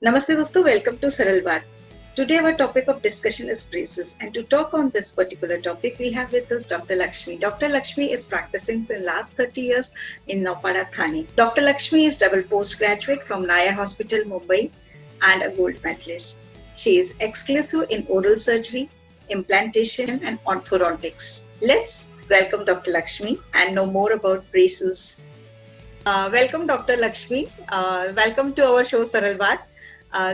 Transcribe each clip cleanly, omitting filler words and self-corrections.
Namaste dosto, welcome to Saral Baat. Today our topic of discussion is braces, and to talk on this particular topic we have with us Dr. Lakshmi. Dr. Lakshmi is practicing since last 30 years in Naupada, Thane. Dr. Lakshmi is double postgraduate from Nair Hospital, Mumbai and a gold medalist. She is exclusive in oral surgery, implantation and orthodontics. Let's welcome Dr. Lakshmi and know more about braces. Welcome Dr. Lakshmi. Welcome to our show Saral Baat.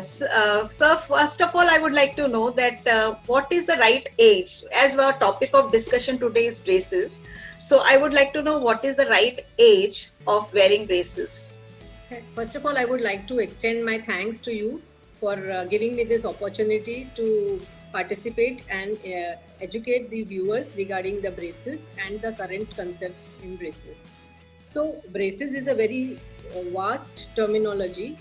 Sir, first of all, I would like to know that what is the right age? As our topic of discussion today is braces, so I would like to know what is the right age of wearing braces. First of all, I would like to extend my thanks to you for giving me this opportunity to participate and educate the viewers regarding the braces and the current concepts in braces. So, braces is a very vast terminology.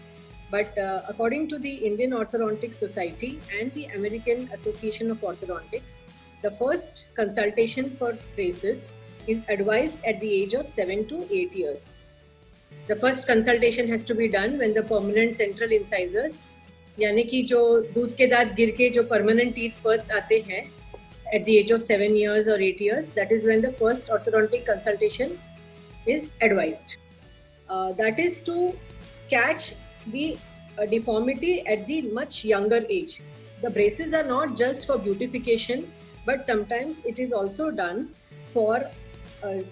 But according to the Indian Orthodontic Society and the American Association of Orthodontics, the first consultation for braces is advised at the age of 7 to 8 years. The first consultation has to be done when the permanent central incisors, यानी कि जो दूध के दांत गिर के जो permanent teeth first आते हैं at the age of 7 years or 8 years, that is when the first orthodontic consultation is advised. That is to catch the deformity at the much younger age. The braces are not just for beautification, but sometimes it is also done for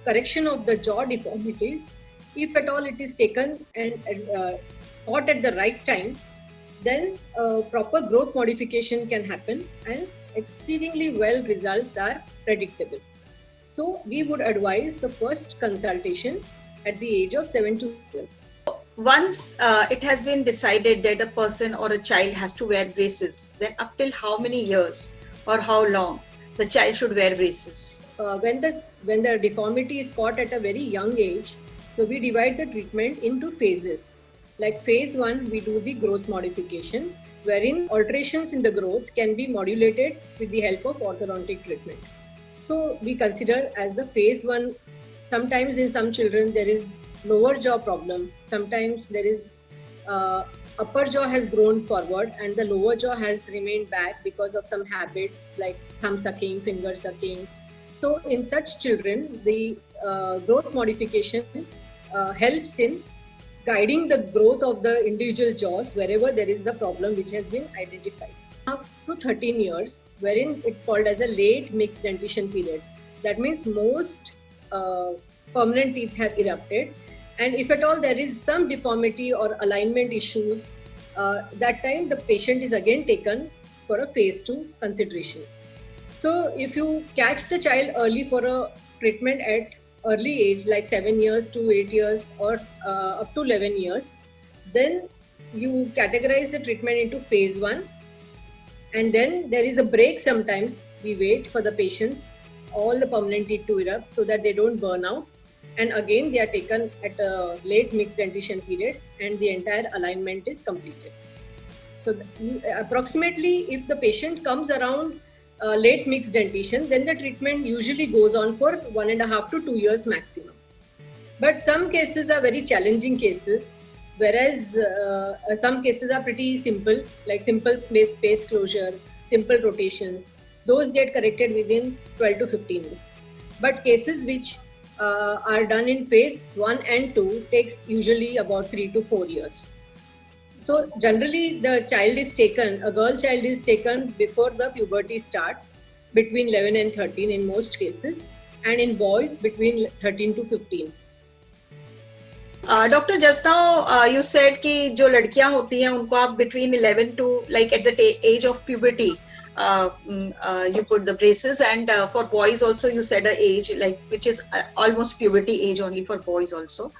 correction of the jaw deformities. If at all it is taken and taught at the right time, then proper growth modification can happen and exceedingly well results are predictable. So we would advise the first consultation at the age of 7 to 8 years. Once it has been decided that a person or a child has to wear braces, then up till how many years or how long the child should wear braces? When the deformity is caught at a very young age, so we divide the treatment into phases. Like phase 1, we do the growth modification, wherein alterations in the growth can be modulated with the help of orthodontic treatment. So we consider as the phase 1. Sometimes in some children there is lower jaw problem. Sometimes there is upper jaw has grown forward and the lower jaw has remained back because of some habits like thumb sucking, finger sucking. So in such children, the growth modification helps in guiding the growth of the individual jaws wherever there is a problem which has been identified. Up to 13 years, wherein it's called as a late mixed dentition period. That means most permanent teeth have erupted, and if at all there is some deformity or alignment issues, that time the patient is again taken for a phase 2 consideration. So if you catch the child early for a treatment at early age like 7 years to 8 years or up to 11 years, then you categorize the treatment into phase 1, and then there is a break. Sometimes we wait for the patients all the permanent teeth to erupt so that they don't burn out, and again they are taken at a late mixed dentition period and the entire alignment is completed. So approximately if the patient comes around late mixed dentition, then the treatment usually goes on for 1.5 to 2 years maximum. But some cases are very challenging cases, whereas some cases are pretty simple, like simple space closure, simple rotations. Those get corrected within 12 to 15 months. But cases which are done in phase 1 and 2 takes usually about 3 to 4 years. So generally the child is taken, a girl child is taken before the puberty starts, between 11 and 13 in most cases, and in boys between 13 to 15. Doctor, just now you said कि जो लड़कियां होती हैं उनको आप between 11 to like at the age of puberty you put the braces, and for boys also you said a age like which is almost puberty age only for boys also.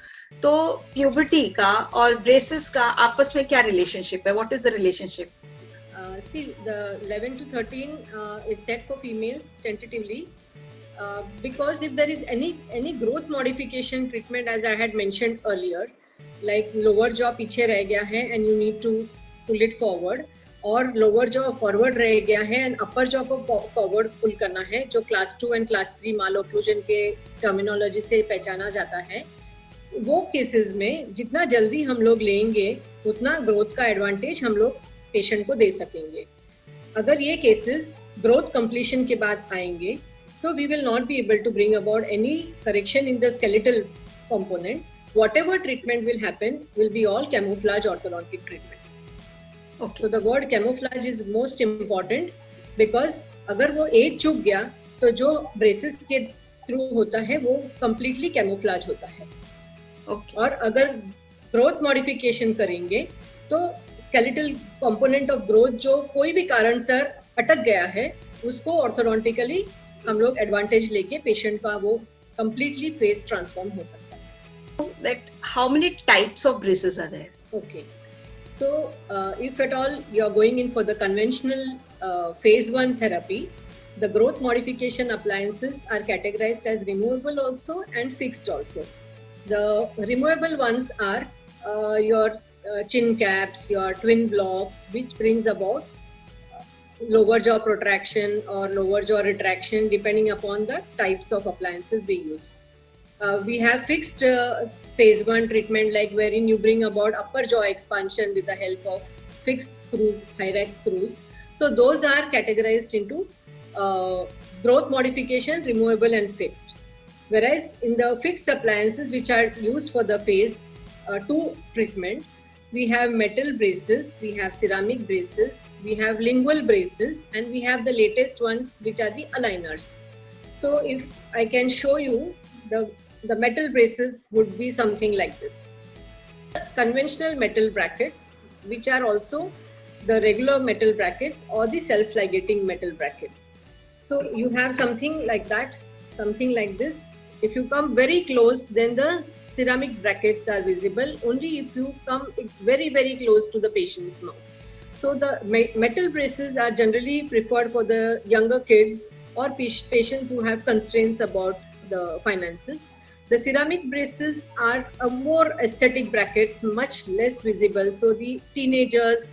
तो puberty का और braces का आपस में क्या relationship है? What is the relationship? See, the 11 to 13 is set for females tentatively. Because if there is any growth modification treatment, as I had mentioned earlier, like lower jaw पीछे रह गया है and you need to pull it forward, और lower jaw forward रह गया है and upper jaw को forward pull करना है, जो class 2 and class 3 malocclusion के terminology से पहचाना जाता है. वो cases में जितना जल्दी हम लोग लेंगे उतना ग्रोथ का एडवांटेज हम लोग पेशेंट को दे सकेंगे. अगर ये केसेस ग्रोथ कंप्लीशन के बाद आएंगे तो we will not be able to bring about any correction in the skeletal component. Whatever treatment will happen will be all camouflage orthodontic treatment. Okay. So the word camouflage is most important because अगर वो as चूक गया तो जो braces के through होता है वो completely camouflage होता है. Okay. और अगर ग्रोथ मॉडिफिकेशन करेंगे तो स्केलेटल कंपोनेंट ऑफ ग्रोथ जो कोई भी कारण सर अटक गया है उसको ऑर्थोडोंटिकली हम लोग एडवांटेज लेके पेशेंट का वो completely फेस ट्रांसफॉर्म हो सकता है. That how many types of braces are there? Okay, so if at all you are going in for the conventional phase 1 therapy, the growth modification appliances are categorized as removable also and fixed also. The removable ones are your chin caps, your twin blocks, which brings about lower jaw protraction or lower jaw retraction depending upon the types of appliances we use. We have fixed phase 1 treatment like wherein you bring about upper jaw expansion with the help of fixed screw, Hyrax screws. So those are categorized into growth modification, removable and fixed. Whereas in the fixed appliances which are used for the phase 2 treatment, we have metal braces, we have ceramic braces, we have lingual braces, and we have the latest ones which are the aligners. So if I can show you the metal braces would be something like this. Conventional metal brackets, which are also the regular metal brackets or the self-ligating metal brackets. So you have something like that, something like this. If you come very close, then the ceramic brackets are visible only if you come very, very close to the patient's mouth. So the metal braces are generally preferred for the younger kids or patients who have constraints about the finances. The ceramic braces are a more aesthetic brackets, much less visible. So the teenagers,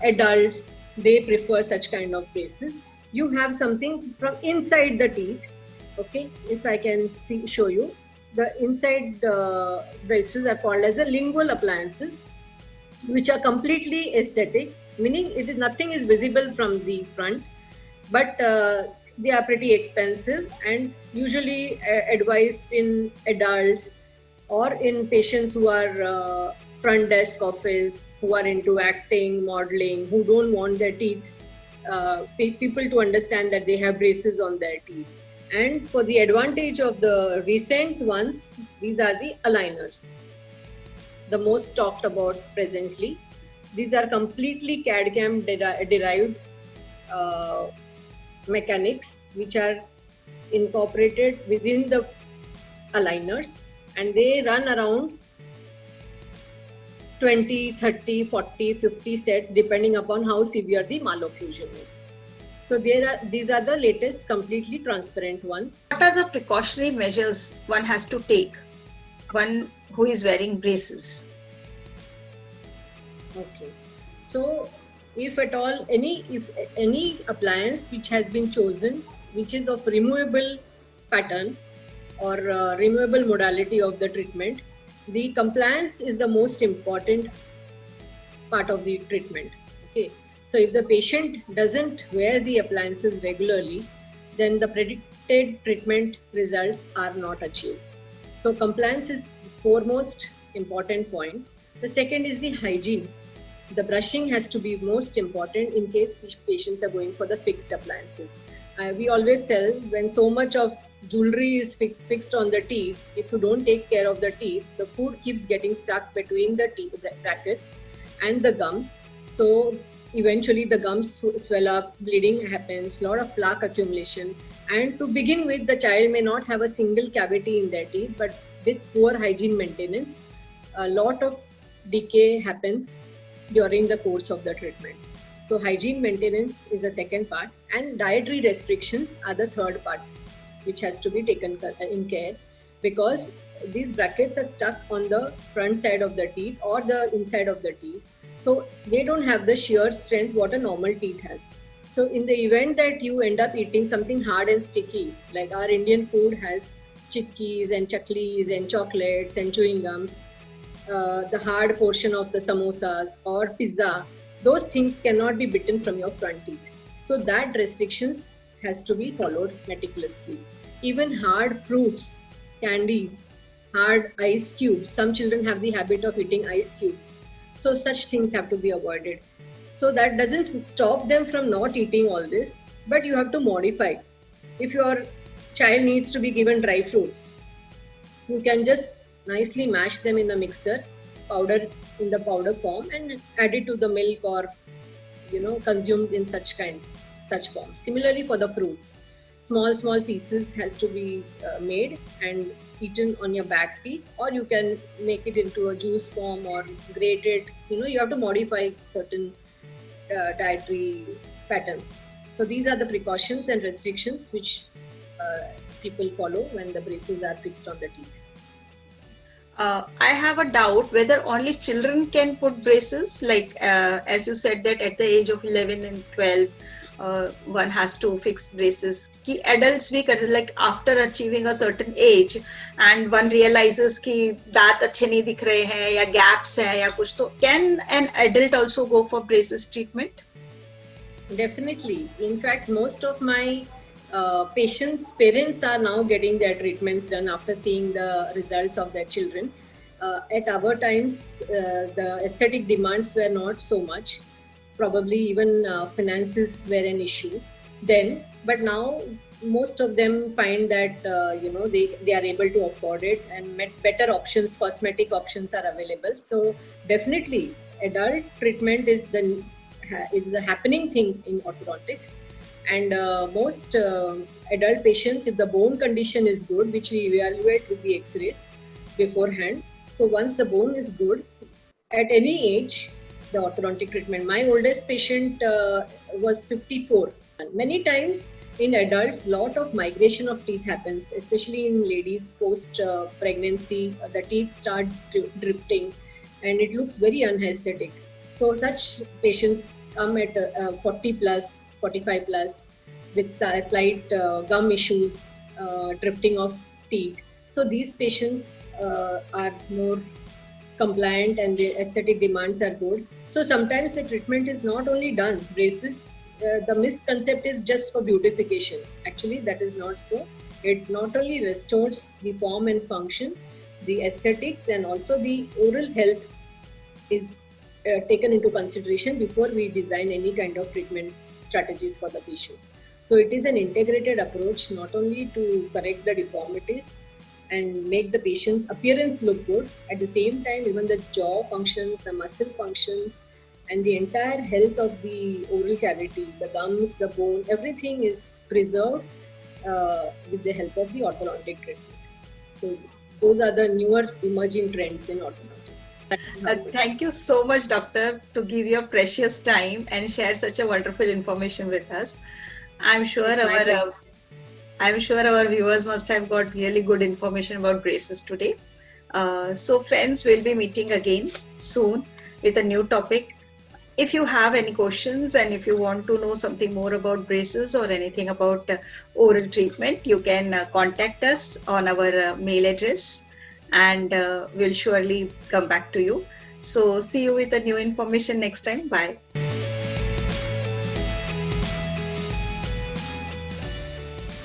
adults, they prefer such kind of braces. You have something from inside the teeth. Okay, if I can show you, the inside braces are called as a lingual appliances, which are completely aesthetic, meaning nothing is visible from the front, but they are pretty expensive and usually advised in adults or in patients who are front desk office, who are into acting, modeling, who don't want their teeth, people to understand that they have braces on their teeth. And for the advantage of the recent ones, these are the aligners, the most talked about presently. These are completely CAD/CAM derived mechanics which are incorporated within the aligners, and they run around 20, 30, 40, 50 sets depending upon how severe the malocclusion is. So these are the latest completely transparent ones. What are the precautionary measures one has to take, one who is wearing braces? Okay, so if at all any appliance which has been chosen, which is of removable pattern or removable modality of the treatment, the compliance is the most important part of the treatment. Okay, so if the patient doesn't wear the appliances regularly, then the predicted treatment results are not achieved. So compliance is foremost important point. The second is the hygiene. The brushing has to be most important in case patients are going for the fixed appliances. We always tell, when so much of jewelry is fixed on the teeth, if you don't take care of the teeth, the food keeps getting stuck between the teeth brackets and the gums. So eventually the gums swell up, bleeding happens, lot of plaque accumulation. And to begin with, the child may not have a single cavity in their teeth, but with poor hygiene maintenance, a lot of decay happens during the course of the treatment. So hygiene maintenance is the second part, and dietary restrictions are the third part, which has to be taken in care, because these brackets are stuck on the front side of the teeth or the inside of the teeth. So they don't have the shear strength what a normal teeth has. So in the event that you end up eating something hard and sticky, like our Indian food has chikkis and chaklis and chocolates and chewing gums, the hard portion of the samosas or pizza, those things cannot be bitten from your front teeth. So that restrictions has to be followed meticulously. Even hard fruits, candies, hard ice cubes. Some children have the habit of eating ice cubes. So such things have to be avoided. So that doesn't stop them from not eating all this, but you have to modify. If your child needs to be given dry fruits, you can just nicely mash them in a mixer, powder in the powder form, and add it to the milk, or consumed in such form. Similarly for the fruits, small pieces has to be made and eaten on your back teeth, or you can make it into a juice form or grate it. You have to modify certain dietary patterns. So these are the precautions and restrictions which people follow when the braces are fixed on the teeth. I have a doubt whether only children can put braces, like as you said that at the age of 11 and 12 one has to fix braces. Ki adults भी कर, like after achieving a certain age and one realizes कि दांत अच्छे नहीं दिख रहे हैं या gaps है या कुछ, तो can an adult also go for braces treatment? Definitely. In fact, most of my patients' parents are now getting their treatments done after seeing the results of their children. At our times, the aesthetic demands were not so much. Probably even finances were an issue then. But now, most of them find that they are able to afford it, and better options, cosmetic options are available. So definitely, adult treatment is a happening thing in orthodontics. And most adult patients, if the bone condition is good, which we evaluate with the x-rays beforehand, so once the bone is good, at any age, the orthodontic treatment. My oldest patient was 54. Many times in adults, lot of migration of teeth happens, especially in ladies post pregnancy. The teeth starts drifting and it looks very unaesthetic. So such patients come at 40 plus, 45 plus with slight gum issues, drifting of teeth. So these patients are more compliant and the aesthetic demands are good. So sometimes the treatment is not only done, braces, the misconcept is just for beautification. Actually, that is not so. It not only restores the form and function, the aesthetics, and also the oral health is taken into consideration before we design any kind of treatment strategies for the patient. So it is an integrated approach, not only to correct the deformities and make the patient's appearance look good, at the same time even the jaw functions, the muscle functions, and the entire health of the oral cavity, the gums, the bone, everything is preserved with the help of the orthodontic treatment. So those are the newer emerging trends in orthodontics. Thank you so much, doctor, to give your precious time and share such a wonderful information with us. I'm sure our viewers must have got really good information about braces today. So friends, we'll be meeting again soon with a new topic. If you have any questions and if you want to know something more about braces or anything about oral treatment, you can contact us on our mail address, and we'll surely come back to you. So see you with a new information next time. Bye.